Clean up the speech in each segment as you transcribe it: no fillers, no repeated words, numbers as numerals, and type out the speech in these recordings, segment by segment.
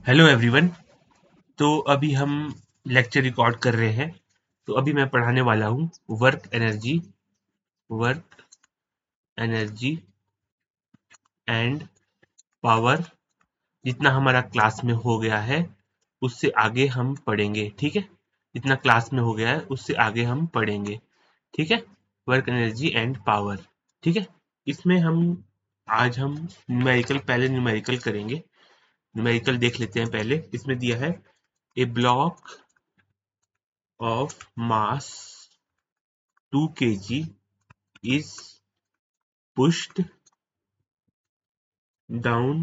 Hello everyone. तो अभी हम लेक्चर रिकॉर्ड कर रहे हैं। तो अभी मैं पढ़ाने वाला हूँ वर्क एनर्जी एंड पावर। जितना हमारा क्लास में हो गया है उससे आगे हम पढ़ेंगे, ठीक है। जितना क्लास में हो गया है उससे आगे हम पढ़ेंगे, ठीक है। वर्क एनर्जी एंड पावर, ठीक है। इसमें आज हम न्यूमेरिकल करेंगे। न्यूमेरिकल देख लेते हैं पहले। इसमें दिया है ए block of mass 2 kg is pushed down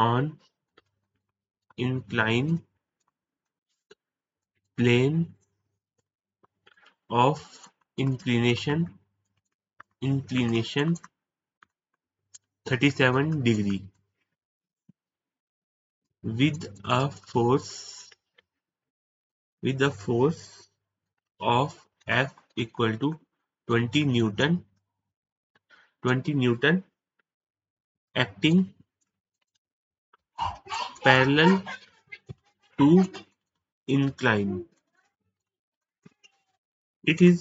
on inclined plane of inclination 37 degree with a force of F equal to 20 Newton acting parallel to incline. It is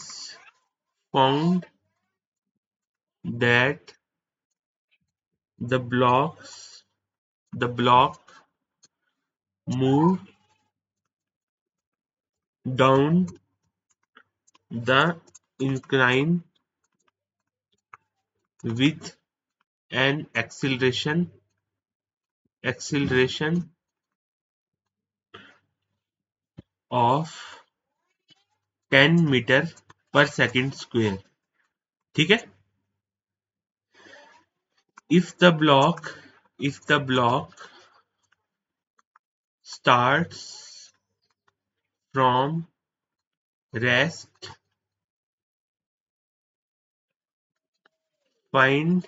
found that the block move down the incline with an acceleration of 10 metre पर second square, ठीक है। if the block starts from rest, find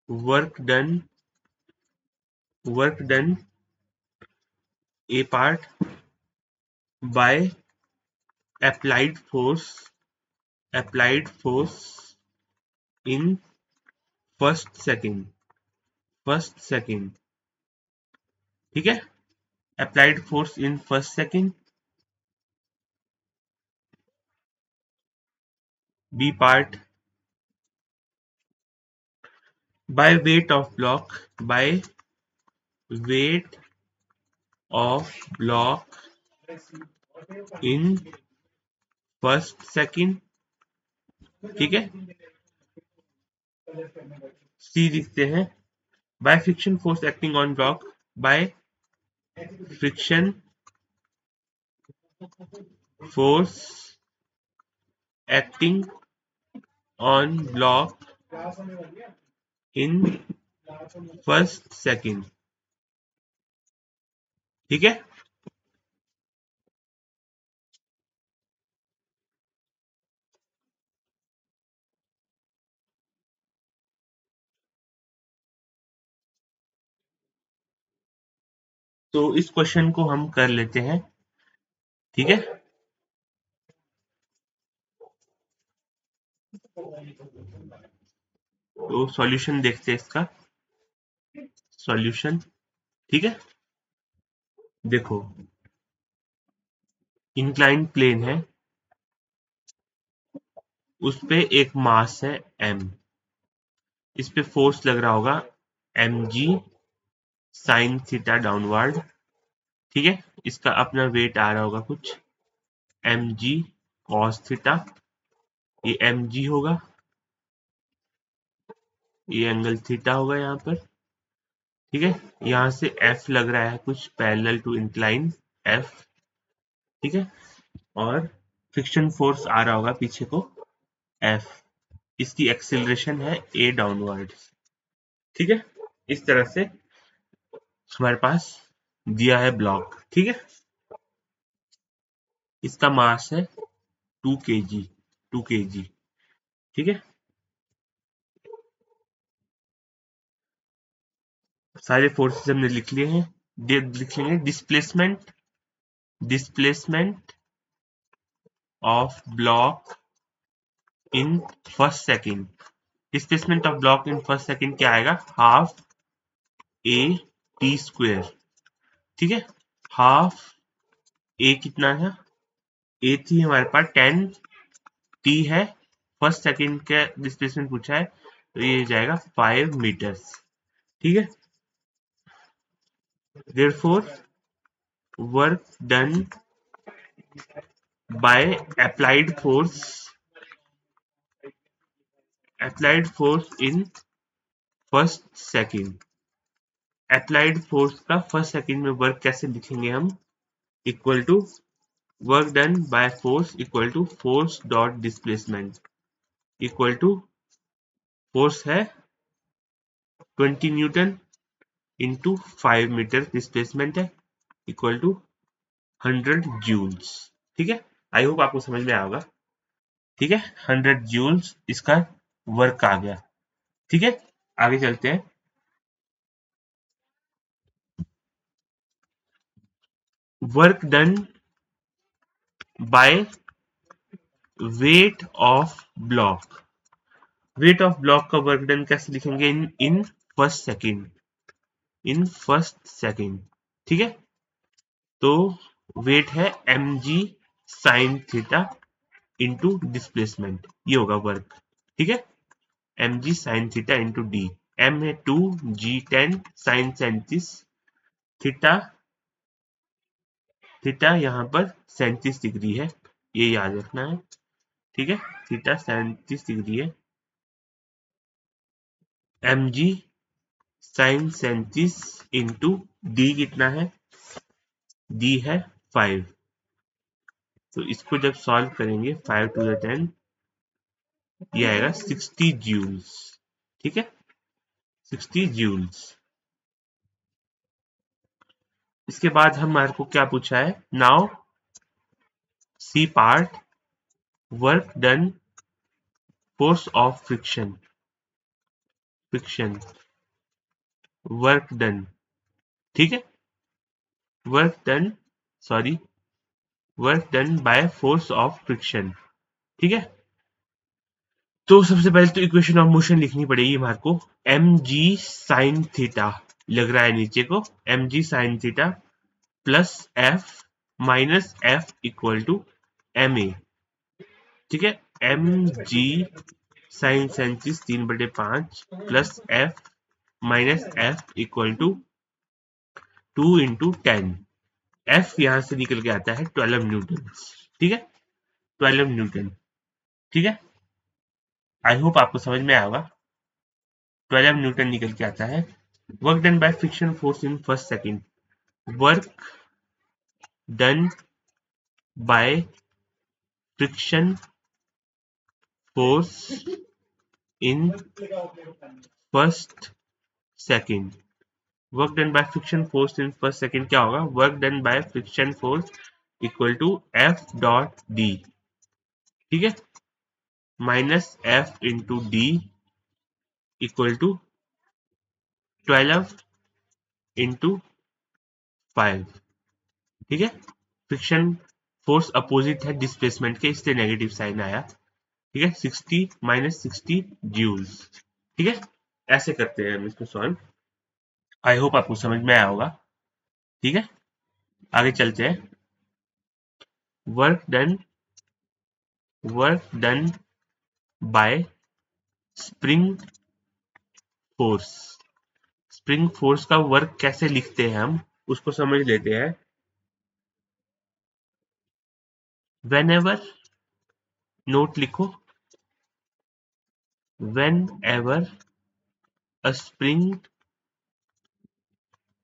work done a part by applied force in first second, ठीक है। applied force in first second. B part by weight of block in first second, ठीक है। सी लिखते हैं by friction force acting on block by friction force acting on block in first second, ठीक है। तो इस क्वेश्चन को हम कर लेते हैं, ठीक है। तो सॉल्यूशन देखते हैं इसका सॉल्यूशन, ठीक है। देखो, इंक्लाइन प्लेन है, उस पे एक मास है m, इस पे फोर्स लग रहा होगा mg साइन थीटा डाउनवर्ड, ठीक है। इसका अपना वेट आ रहा होगा कुछ mg cos थीटा, ये mg होगा, ये एंगल थीटा होगा यहाँ पर, ठीक है। यहाँ से F लग रहा है कुछ पैरेलल टू इंक्लाइन F, ठीक है। और फ्रिक्शन फोर्स आ रहा होगा पीछे को F, इसकी एक्सेलरेशन है A डाउनवर्ड, ठीक है। इस तरह से हमारे पास दिया है ब्लॉक, ठीक है। इसका मास है 2 kg, ठीक है। सारे फोर्सेस हमने लिख लिए हैं। लिख लेंगे displacement of block in first second. Displacement of block in first second क्या आएगा, हाफ ए टी स्क्वेयर, ठीक है। हाफ ए कितना है, ए थी हमारे पास 10, टी है फर्स्ट सेकंड का डिस्प्लेसमेंट पूछा है, तो ये जाएगा 5 मीटर्स, ठीक है। Therefore work done by applied force in first second. Applied force का फर्स्ट सेकंड में वर्क कैसे लिखेंगे हम, equal to work done by force equal to force dot displacement equal to force है 20 न्यूटन इंटू 5 मीटर डिस्प्लेसमेंट है equal to 100 joules, ठीक है। I hope आपको समझ में आया होगा, ठीक है। 100 जूल्स इसका वर्क आ गया, ठीक है। आगे चलते हैं। Work done by weight of block, weight of block का वर्क डन कैसे लिखेंगे, इन फर्स्ट सेकंड, इन फर्स्ट सेकंड, ठीक है। तो वेट है mg sine theta into displacement, ये होगा वर्क, ठीक है। mg sine theta into D, m है 2, g 10, साइन 37, थीटा, थीटा यहाँ पर 37 डिग्री है, ये याद रखना है, ठीक है। थीटा 37 डिग्री है, mg साइन 37 इंटू डी कितना है, डी है 5, तो इसको जब सॉल्व करेंगे 5 टू द 10 ये आएगा 60 जूल्स, ठीक है, 60 जूल्स। इसके बाद हमारे को क्या पूछा है, now c part work done force of friction, friction work done, ठीक है, work done, sorry work done by force of friction, ठीक है। तो सबसे पहले तो इक्वेशन ऑफ मोशन लिखनी पड़ेगी हमारे को, एम जी साइन थीटा लग रहा है नीचे को, m g sine theta plus f minus f equal to m a, ठीक है। M g sine 37/5 plus f minus f equal to 2 × 10, f यहां से निकल के आता है 12 न्यूटन, ठीक है, 12 न्यूटन, ठीक है। आई होप आपको समझ में आया होगा, 12 न्यूटन निकल के आता है। Work done by friction force in first second, work done by friction force in first second, work done by friction force in first second क्या होगा, work done by friction force equal to f dot d, ठीक है, minus f into d equal to 12 इंटू 5, ठीक है। Friction force opposite है displacement के, इसलिए नेगेटिव साइन आया, ठीक है। 60 माइनस 60 जूल्स, ठीक है। ऐसे करते हैं हम इसको सॉल्व, आई होप आपको समझ में आया होगा, ठीक है। आगे चलते हैं। Work done, work done by spring force, spring force का वर्क कैसे लिखते हैं हम उसको समझ लेते हैं। वेन एवर, नोट लिखो, when ever a spring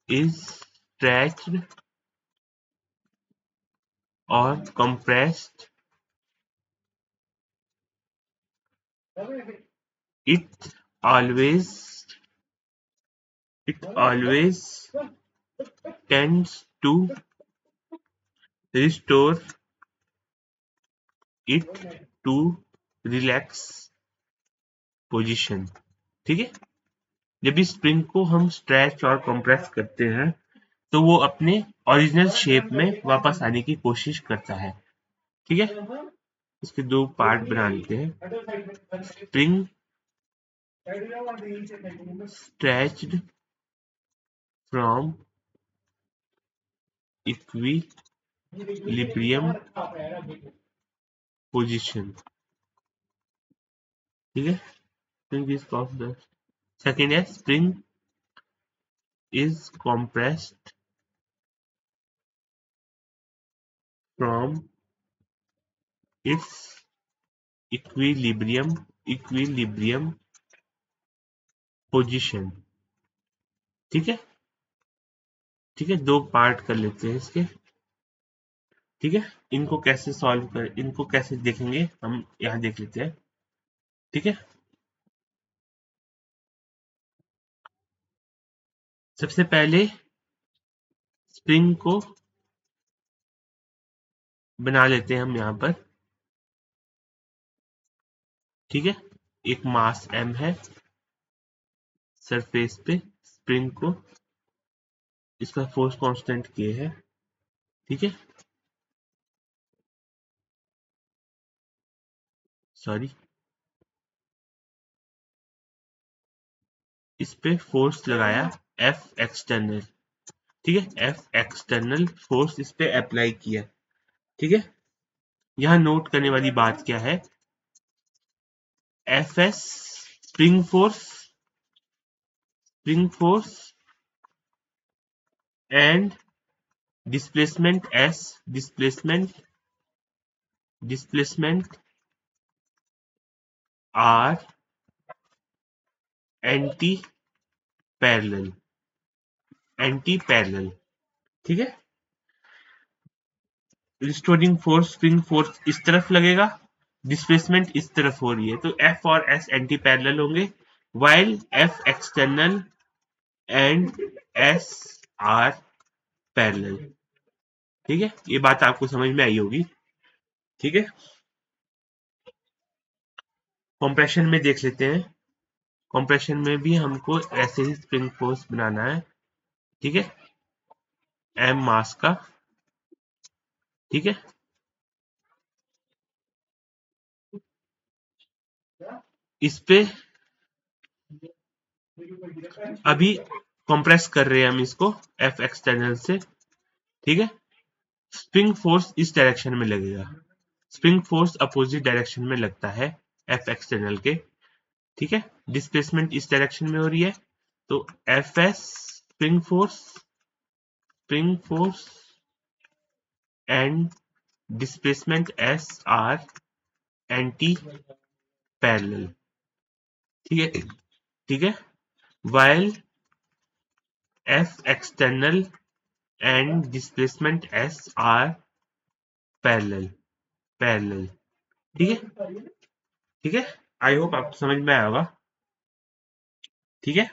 is stretched और compressed, it always it always tends to restore it to relax position, ठीक है। जब भी स्प्रिंग को हम स्ट्रेच और कंप्रेस करते हैं तो वो अपने ओरिजिनल शेप में वापस आने की कोशिश करता है, ठीक है। इसके दो पार्ट बना लेते हैं, spring stretched from equilibrium position. ठीक है, स्प्रिंग इज compressed। सेकेंड है spring is compressed from its equilibrium position. ठीक है, ठीक है, दो पार्ट कर लेते हैं इसके। ठीक है, इनको कैसे सॉल्व कर, इनको कैसे देखेंगे हम यहाँ देख लेते हैं। ठीक है, सबसे पहले स्प्रिंग को बना लेते हैं हम यहाँ पर। ठीक है, एक मास m है सरफेस पे, स्प्रिंग को, इसका फोर्स कांस्टेंट k है। ठीक है, सॉरी, इस पे फोर्स लगाया F एक्सटर्नल। ठीक है, F एक्सटर्नल फोर्स इस पे अप्लाई किया। ठीक है, यहाँ नोट करने वाली बात क्या है, Fs spring force and displacement are anti parallel. ठीक है, रिस्टोरिंग फोर्स स्प्रिंग फोर्स इस तरफ लगेगा, डिस्प्लेसमेंट इस तरफ हो रही है, तो F और S एंटी पैरेलल होंगे, while F external and S are parallel. ठीक है, ये बात आपको समझ में आई होगी। ठीक है, कंप्रेशन में देख लेते हैं। कंप्रेशन में भी हमको ऐसे ही स्प्रिंग फोर्स बनाना है। ठीक है, M मास का। ठीक है, इस पे अभी कंप्रेस कर रहे हैं हम इसको F एक्सटर्नल से। ठीक है, स्प्रिंग फोर्स इस डायरेक्शन में लगेगा, स्प्रिंग फोर्स अपोजिट डायरेक्शन में लगता है F एक्सटर्नल के। ठीक है, डिस्प्लेसमेंट इस डायरेक्शन में हो रही है, तो Fs spring force and displacement S are anti parallel. ठीक है, ठीक है, while F external and displacement S are parallel. ठीक है, ठीक है, आई होप आपको समझ में आया होगा। ठीक है,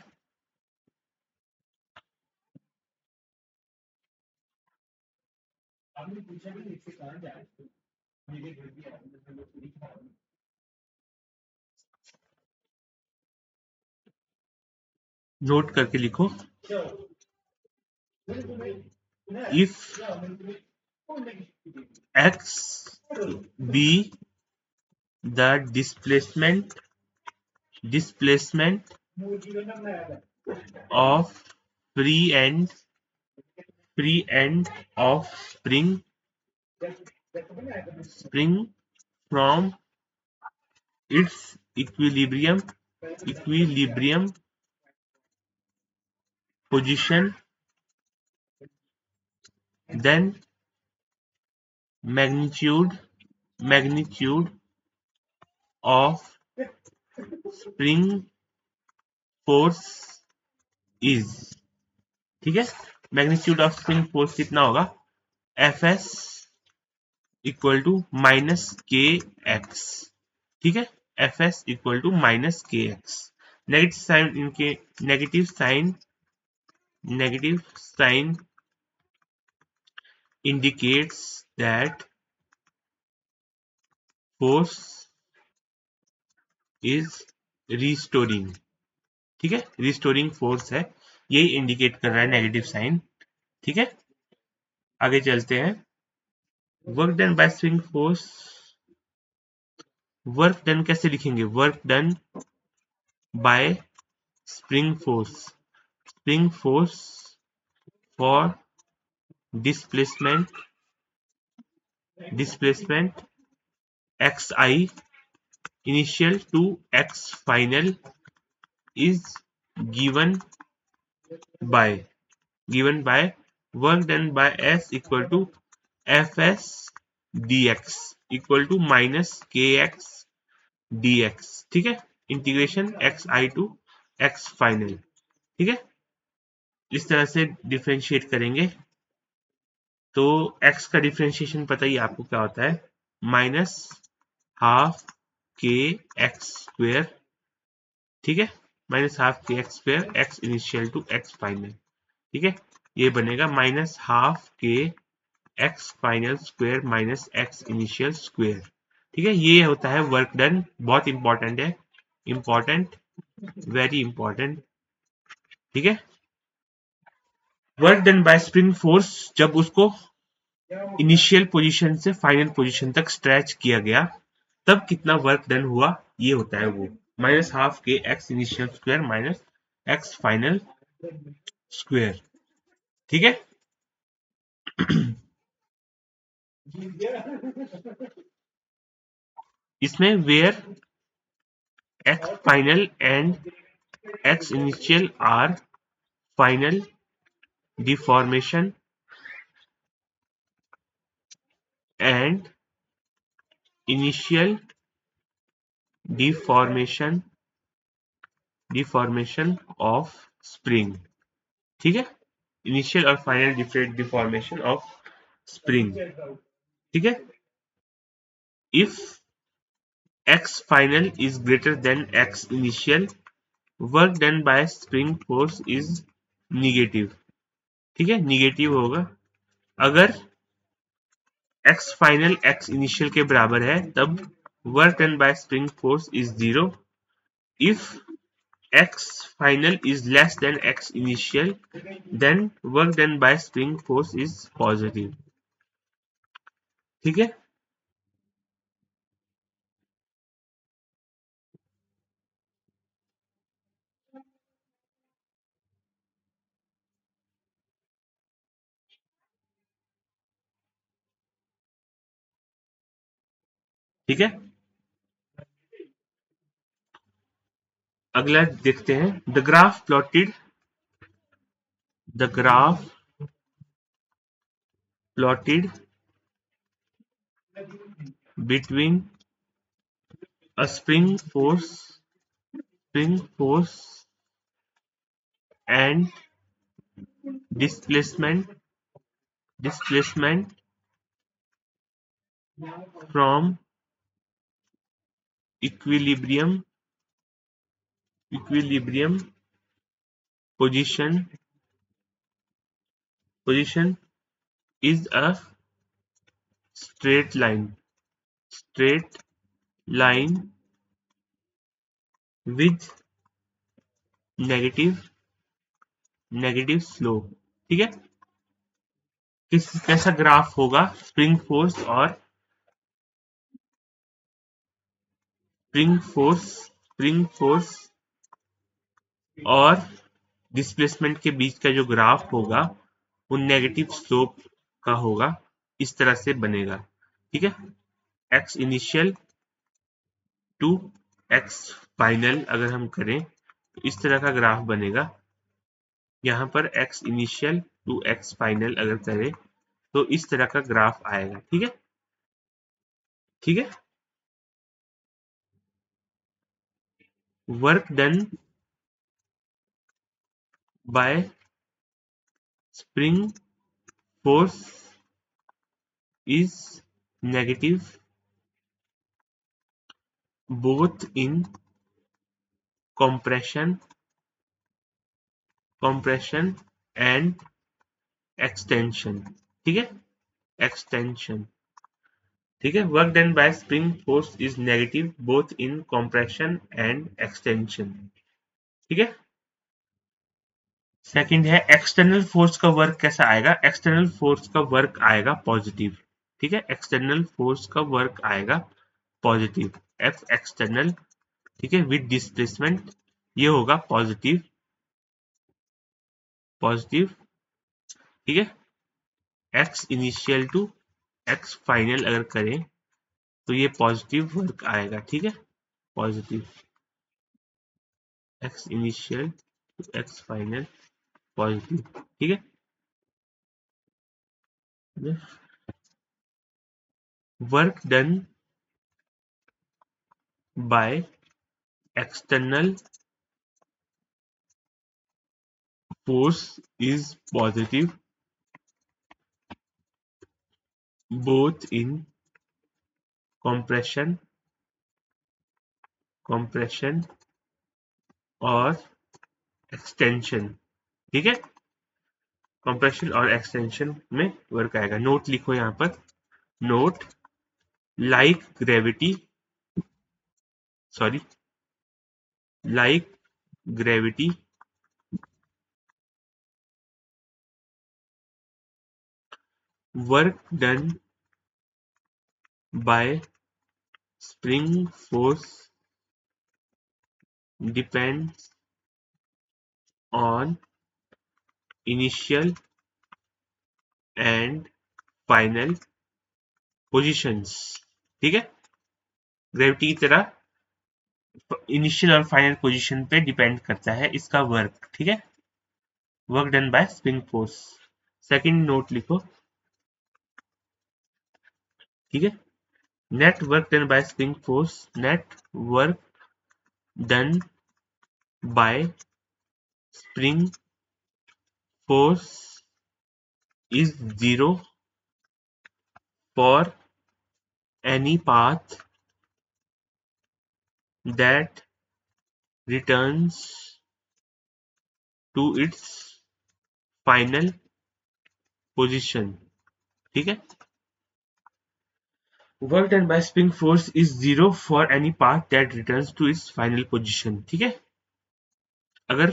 नोट करके लिखो, if x be the displacement of free end of spring from its equilibrium position, then magnitude of spring force is। ठीक है, मैग्नीट्यूड ऑफ स्प्रिंग फोर्स कितना होगा, Fs equal to minus k x. ठीक है, Fs equal to minus k x. Negative sign इनके, negative sign indicates that force is restoring। ठीक है, restoring force है, यही इंडिकेट कर रहा है नेगेटिव साइन। ठीक है, आगे चलते हैं। Work done by spring force, work done कैसे लिखेंगे, work done by spring force for displacement xi initial to x final is given by work done by s equal to fs dx equal to minus kx dx। ठीक है, integration x i to x final. ठीक है, इस तरह से differentiate करेंगे तो x का डिफ्रेंशिएशन पता ही आपको क्या होता है, minus half k x square. ठीक है, minus half k x square x initial to x final. ठीक है, ये बनेगा minus half k x final square minus x initial square. ठीक है, ये होता है वर्क डन। बहुत इंपॉर्टेंट है, इंपॉर्टेंट, वेरी इंपॉर्टेंट। ठीक है, work done by spring force, जब उसको इनिशियल पोजीशन से फाइनल पोजीशन तक स्ट्रेच किया गया तब कितना वर्क डन हुआ, ये होता है वो minus half k x initial square minus x final square. ठीक है, इसमें where x final and x initial are final deformation and initial deformation of spring। ठीक है, इनिशियल और फाइनल डिफॉर्मेशन ऑफ स्प्रिंग। ठीक है, if x final is greater than x initial, work done by spring force is negative। ठीक है, negative होगा। अगर x final x initial के बराबर है तब work done by spring force is zero. If x final is less than x initial, then work done by spring force is positive। ठीक है, ठीक है, अगला देखते हैं। The graph plotted between a spring force and displacement from equilibrium position is a straight line with negative slope. ठीक है, कैसा ग्राफ होगा स्प्रिंग फोर्स और डिस्प्लेसमेंट के बीच का जो ग्राफ होगा वो नेगेटिव स्लोप का होगा, इस तरह से बनेगा। ठीक है, x initial to x final अगर हम करें तो इस तरह का ग्राफ बनेगा। यहाँ पर x initial to x final अगर करें तो इस तरह का ग्राफ आएगा। ठीक है, ठीक है, work done by spring force is negative both in compression and extension। ठीक है, extension। ठीक है, work done by spring force is negative both in compression and extension. ठीक है, सेकंड है एक्सटर्नल फोर्स का वर्क कैसा आएगा। एक्सटर्नल फोर्स का वर्क आएगा पॉजिटिव। ठीक है, एक्सटर्नल फोर्स का वर्क आएगा पॉजिटिव, एफ एक्सटर्नल। ठीक है, विद डिस्प्लेसमेंट ये होगा पॉजिटिव। ठीक है। X initial to x final अगर करें तो ये पॉजिटिव वर्क आएगा। ठीक है, positive x initial to x final positive. ठीक है, work done by external force is positive both in compression और एक्सटेंशन। ठीक है, कंप्रेशन और एक्सटेंशन में वर्क आएगा। नोट लिखो यहाँ पर, note like gravity, sorry like gravity work done by spring force depends on initial and final positions. ठीक है, ग्रेविटी की तरह इनिशियल और फाइनल पोजीशन पे डिपेंड करता है इसका वर्क। ठीक है, work done by spring force. Second note लिखो। ठीक है, net work done by spring force, net work done by spring force is zero for any path that returns to its final position. ठीक है, work done by spring force is zero for any path that returns to its final position. ठीक है, अगर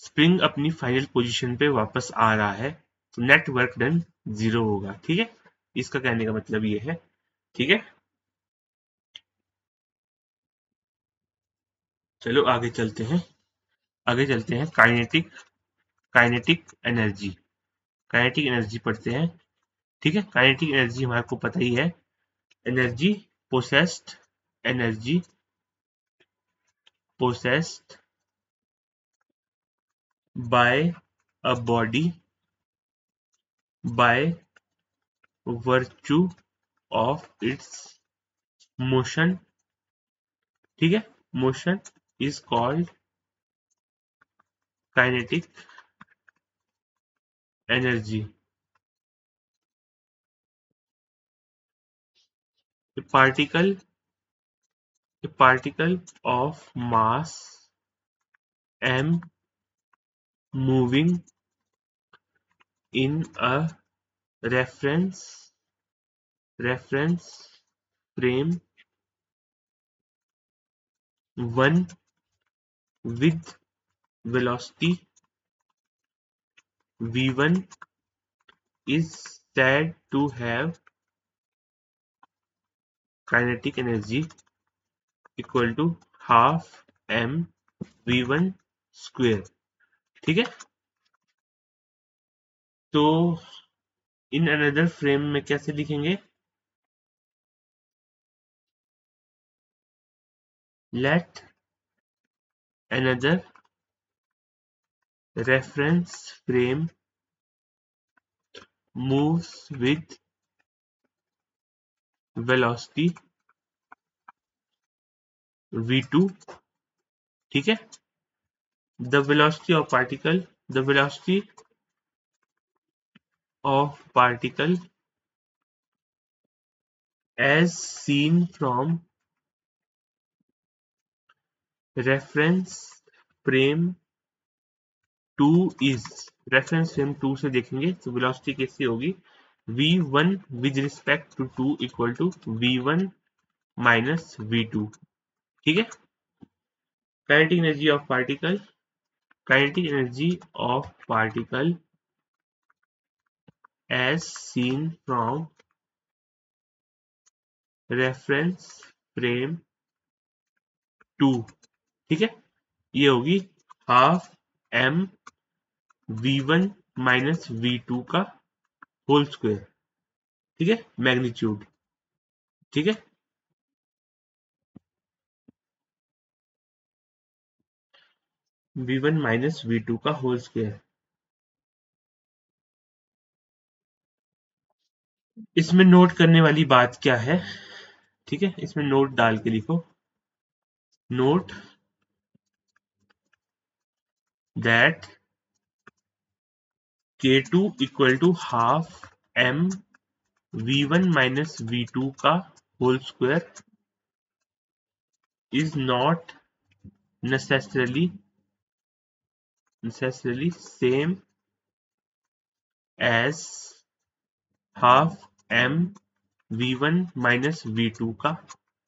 spring अपनी final position पे वापस आ रहा है तो नेट वर्क डन जीरो होगा। ठीक है, इसका कहने का मतलब ये है। ठीक है, चलो आगे चलते हैं। काइनेटिक एनर्जी, काइनेटिक एनर्जी पढ़ते हैं। ठीक है, काइनेटिक एनर्जी हमारे को पता ही है, energy possessed, energy possessed bye a body by virtue of its motion. ठीक है, motion is called kinetic energy. A particle of mass m moving in a reference frame one with velocity v1 is said to have kinetic energy equal to half m v1 square। ठीक है, तो in another frame में कैसे लिखेंगे? Let another reference frame moves with velocity v2। ठीक है, the velocity of particle as seen from reference frame 2 is, reference frame 2 से देखेंगे तो वेलोसिटी कैसी होगी, v1 with respect to 2 equal to v1 minus v2। ठीक है, kinetic energy of particle, kinetic energy of particle as seen from reference frame 2। ठीक है, ये होगी half m v1 minus V2 का होल स्क्वायर, ठीक है, मैग्नीट्यूड, ठीक है। V1 माइनस V2 का होल स्क्वायर। इसमें नोट करने वाली बात क्या है, ठीक है, इसमें नोट डाल के लिखो, note that K2 equal to half M V1 minus V2 का whole square is not necessarily same as half M V1 minus V2 का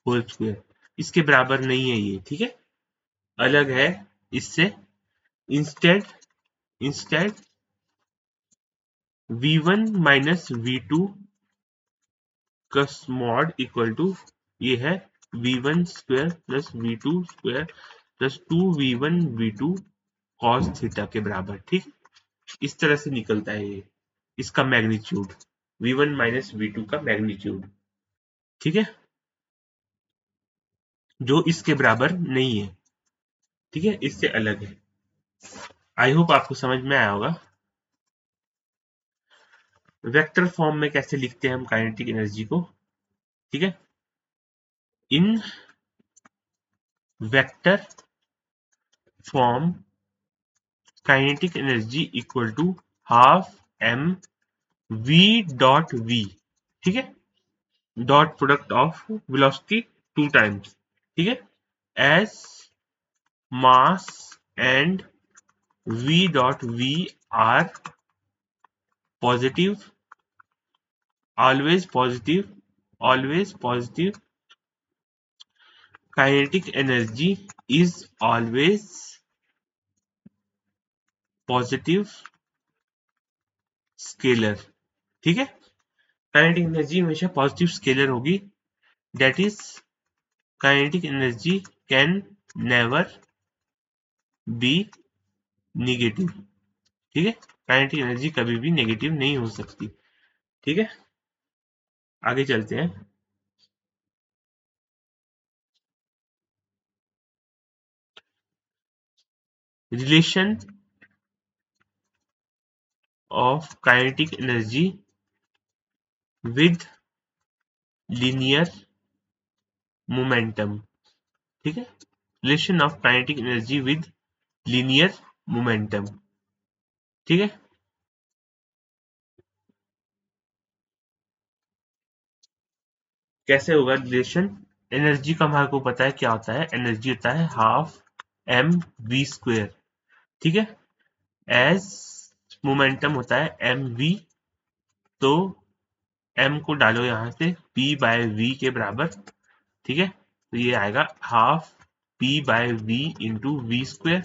होल स्क्वायर। इसके बराबर नहीं है ये, ठीक है, अलग है इससे। Instead instead V1 minus V2 का मॉड इक्वल टू ये है V1 square plus V2 square plus 2V1 V2 cos theta के बराबर, ठीक। इस तरह से निकलता है ये, इसका मैग्नीट्यूड V1 माइनस V2 का मैग्नीट्यूड, ठीक है, जो इसके बराबर नहीं है, ठीक है, इससे अलग है। आई होप आपको समझ में आया होगा। वेक्टर फॉर्म में कैसे लिखते हैं हम काइनेटिक एनर्जी को, ठीक है, in vector form kinetic energy equal to half m v dot v, ठीक है, dot product of velocity two times, ठीक है, as mass and v dot v are positive, always positive, always positive, kinetic energy is always positive scalar, ठीक है, kinetic energy हमेशा positive scalar होगी, that is kinetic energy can never be negative, ठीक है, kinetic energy कभी भी negative नहीं हो सकती, ठीक है। आगे चलते हैं। Relation of kinetic energy with linear momentum, ठीक है, relation of kinetic energy with linear momentum, ठीक है। कैसे होगा रिलेशन, एनर्जी का हमारे को पता है क्या होता है, एनर्जी होता है हाफ m v स्क्वेयर, ठीक है, एज मोमेंटम होता है एम वी, तो m को डालो यहां से p बाय v के बराबर, ठीक है, तो ये आएगा half p by v into v square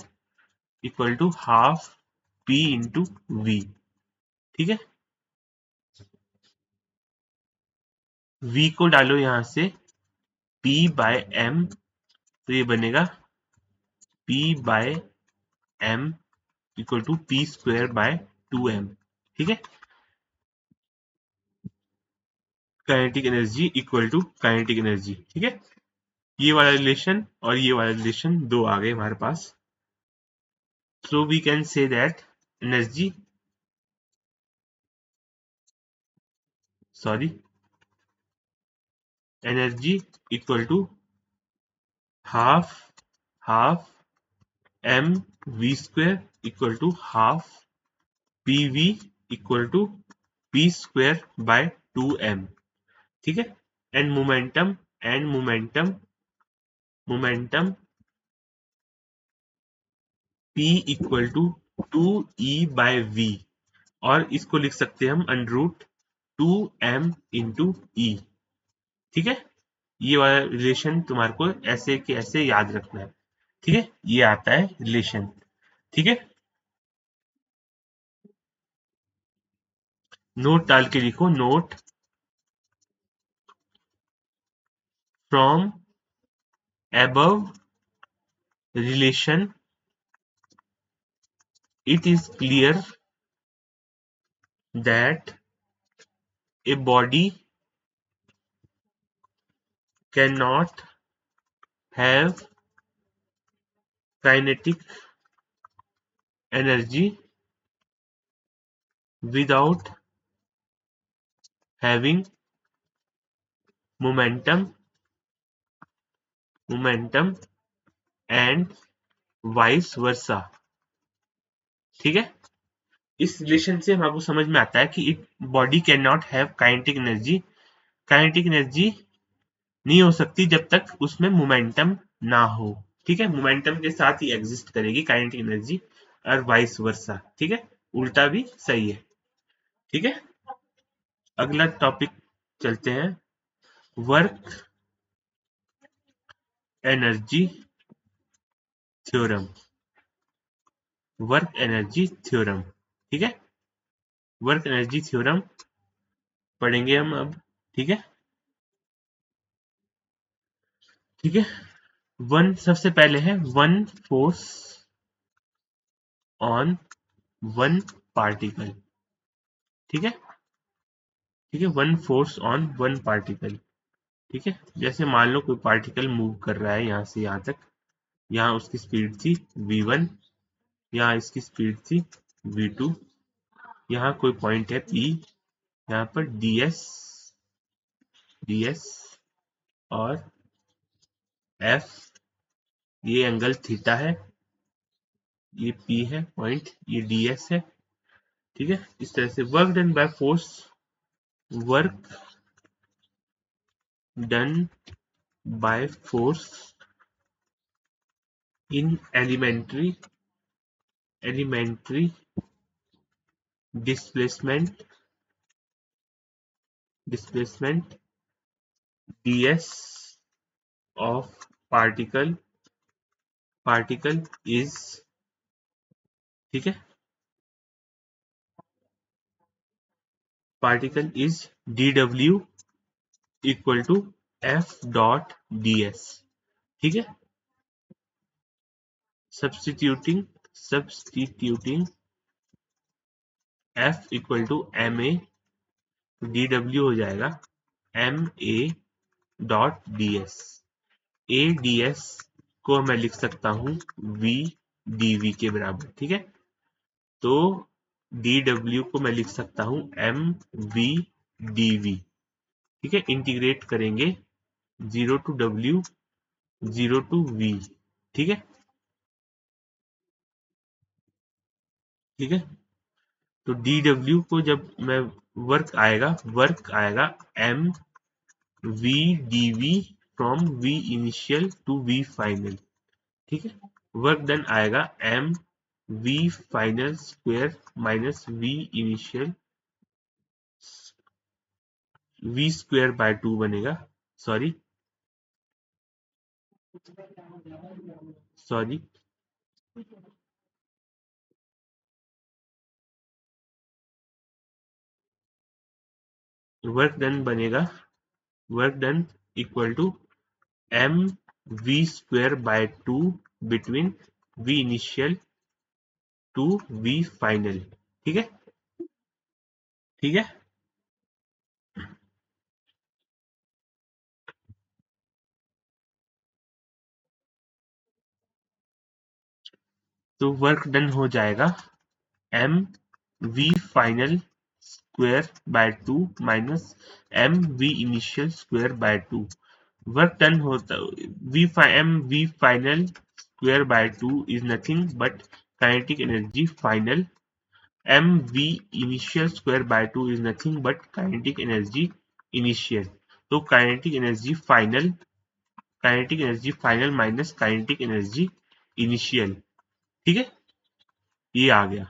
equal to half p into v, ठीक है, v को डालो यहां से p बाय m, तो ये बनेगा p by m equal to p square by 2m, ठीक है, kinetic energy equal to kinetic energy, ठीक है। ये वाला रिलेशन और ये वाला रिलेशन दो आ गए हमारे पास, so we can say that energy, sorry, energy equal to half half m v square equal to half p v equal to p square by 2m, ठीक है, and momentum p equal to 2e by v, और इसको लिख सकते हैं हम under root 2m into ई, ठीक है। ये वाला रिलेशन तुम्हारे को ऐसे के ऐसे याद रखना है, ठीक है, ये आता है रिलेशन, ठीक है। नोट डाल के लिखो, note from above relation it is clear that a body cannot have kinetic energy without having momentum momentum and vice versa. ठीक है, इस रिलेशन से आपको समझ में आता है कि it body can not have kinetic energy. Kinetic energy नहीं हो सकती जब तक उसमें मोमेंटम ना हो। ठीक है, मोमेंटम के साथ ही एग्जिस्ट करेगी काइनेटिक एनर्जी, और वाइस वर्सा। ठीक है, उल्टा भी सही है। ठीक है, अगला टॉपिक चलते हैं, work energy theorem. Work energy theorem, ठीक है, वर्क एनर्जी थ्योरम पढ़ेंगे हम अब। ठीक है, ठीक है, वन सबसे पहले है one force on one particle. ठीक है, ठीक है, one force on one particle. ठीक है, जैसे मान लो कोई पार्टिकल मूव कर रहा है यहाँ से यहाँ तक, यहाँ उसकी स्पीड थी v1, यहाँ इसकी स्पीड थी v2, यहाँ कोई पॉइंट है p, यहाँ पर ds और f, ये एंगल थीटा है, ये p है पॉइंट, ये ds है। ठीक है, इस तरह से work done by force, work done by force in elementary displacement ds of particle is, ठीक है, particle is dw equal to f dot ds। ठीक है, substituting f equal to ma, dw हो जाएगा ma dot ds। a ds को मैं लिख सकता हूं v dv के बराबर। ठीक है, तो dw को मैं लिख सकता हूं mv dv। ठीक है, इंटीग्रेट करेंगे 0 टू w 0 टू v। ठीक है, ठीक है, तो dw को जब मैं वर्क आएगा m v dv from v initial to v final. ठीक है, वर्क डन आएगा m v final square minus v initial, v square by 2 बनेगा। सॉरी सॉरी, वर्क डन बनेगा, work done equal to m v square by 2 between v initial to v final. ठीक है, ठीक है, तो वर्क डन हो जाएगा m v final square by 2 minus m v initial square by 2। Work done होता m v final square by 2 is nothing but kinetic energy final, m v initial square by 2 is nothing but kinetic energy initial. तो kinetic energy final minus kinetic energy initial. ठीक है, ये आ गया।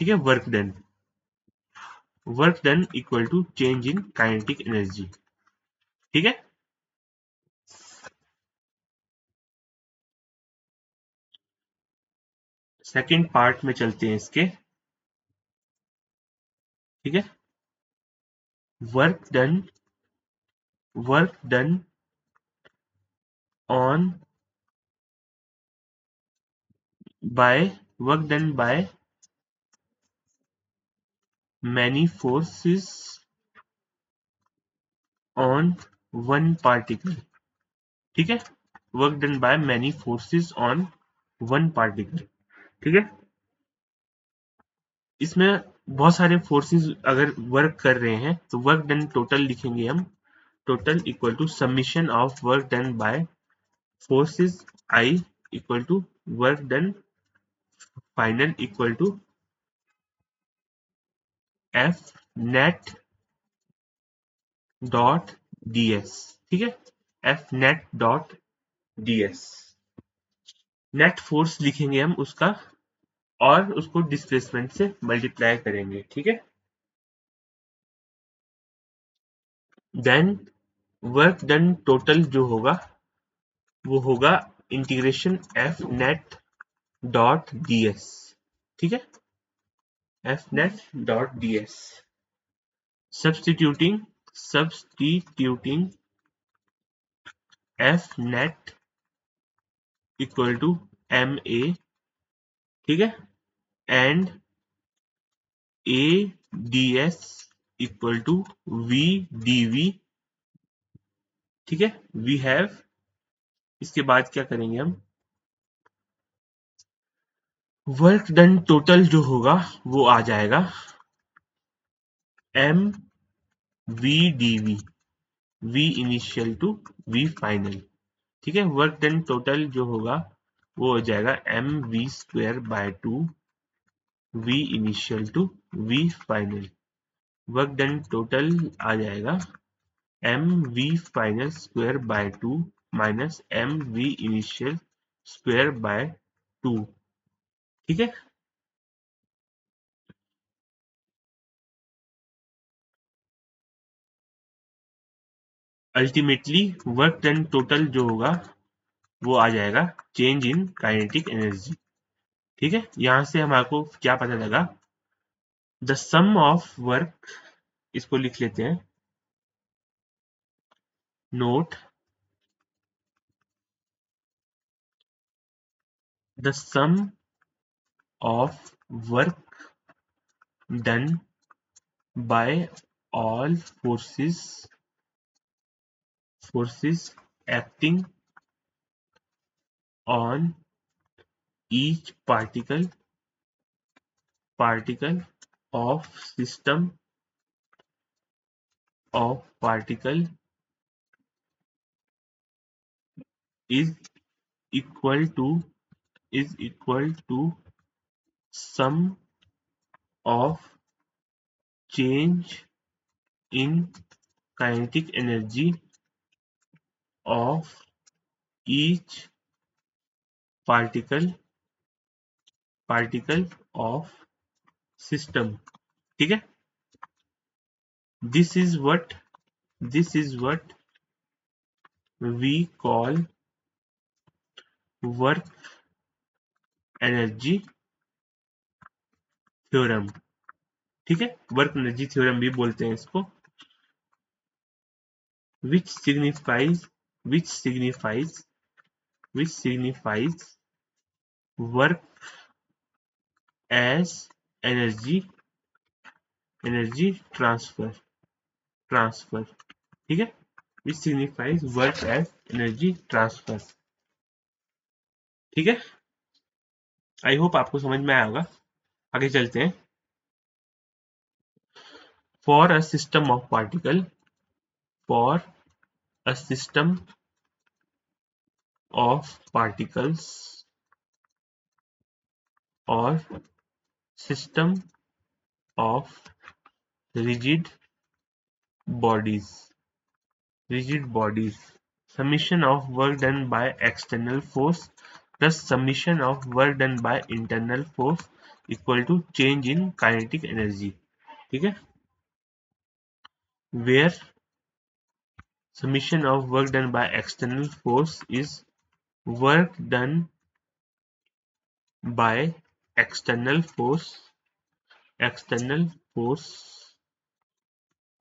ठीक है, work done equal to change in kinetic energy. ठीक है, सेकंड पार्ट में चलते हैं इसके। ठीक है, work done on by work done by many forces on one particle, ठीक है, work done by many forces on one particle, ठीक है। इसमें बहुत सारे फोर्सेस अगर वर्क कर रहे हैं तो वर्क डन टोटल लिखेंगे हम, total equal to summation of work done by forces i equal to work done final equal to f net dot ds, ठीक है, f net dot ds, net force लिखेंगे हम उसका और उसको डिस्प्लेसमेंट से मल्टीप्लाई करेंगे, ठीक है। देन वर्क डन टोटल जो होगा वो होगा integration f net dot ds, ठीक है, f net dot ds, substituting f net equal to m a, ठीक है, and a d s equal to v d v, ठीक है, वी हैव, इसके बाद क्या करेंगे हम, वर्क डन टोटल जो होगा वो आ जाएगा M v d v, v initial to we final, ठीक है, वर्क डन टोटल जो होगा वो हो जाएगा M V square by two V initial to we final, work done total आ जाएगा M V final square by two minus M V initial square by two, ठीक है। अल्टीमेटली वर्क डन टोटल जो होगा वो आ जाएगा चेंज इन काइनेटिक एनर्जी, ठीक है। यहां से हमारे को क्या पता लगा, द सम ऑफ वर्क, इसको लिख लेते हैं, note the sum of work done by all forces acting on each particle of system of particle is equal to sum of change in kinetic energy of each particle of system, ठीक है। This is what we call work energy theorem, ठीक है, work energy theorem भी बोलते हैं इसको, which signifies which signifies which signifies work as energy transfer, ठीक है, which signifies work as energy transfer, ठीक है। आई होप आपको समझ में आया होगा। आगे चलते हैं। For a system of particle, for a system of particles और system of rigid bodies, summation of work done by external force plus summation of work done by internal force equal to change in kinetic energy, ठीक है, where summation of work done by external force is work done by external force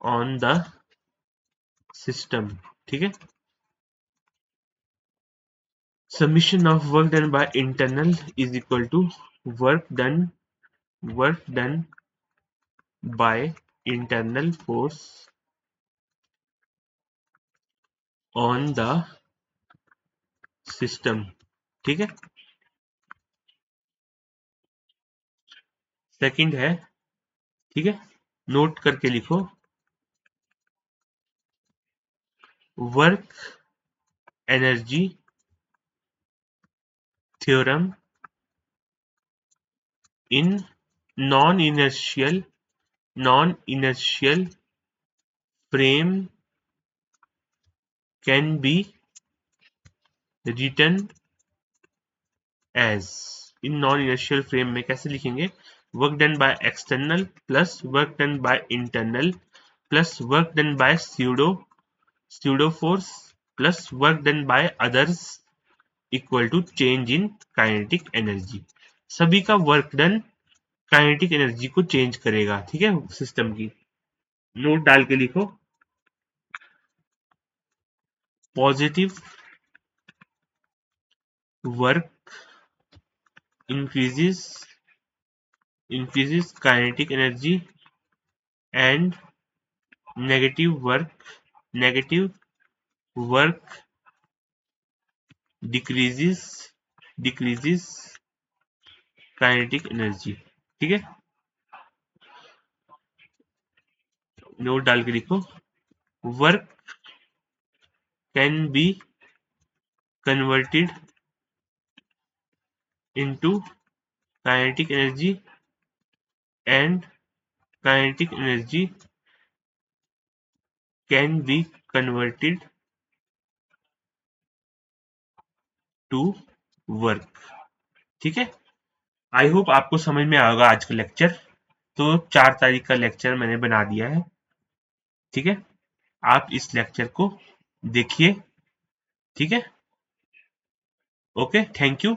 on the system, ठीक है, summation of work done by internal is equal to work done by internal force on the system। ठीक है। Second है, ठीक है, note करके लिखो, work energy theorem in non-inertial frame can be written as। In non inertial frame में कैसे लिखेंगे? Work done by external plus work done by internal plus work done by pseudo force plus work done by others equal to change in kinetic energy. सभी का work done kinetic energy को change करेगा, ठीक है, system की। Note डाल के लिखो, positive work increases kinetic energy and negative work decreases kinetic energy। ठीक है, नोट डाल के लिखो, work can be converted into kinetic energy and kinetic energy can be converted to work। ठीक है, आई होप आपको समझ में आएगा आज का लेक्चर। तो 4 तारीख का लेक्चर मैंने बना दिया है, ठीक है, आप इस लेक्चर को देखिए, ठीक है। Okay, thank you.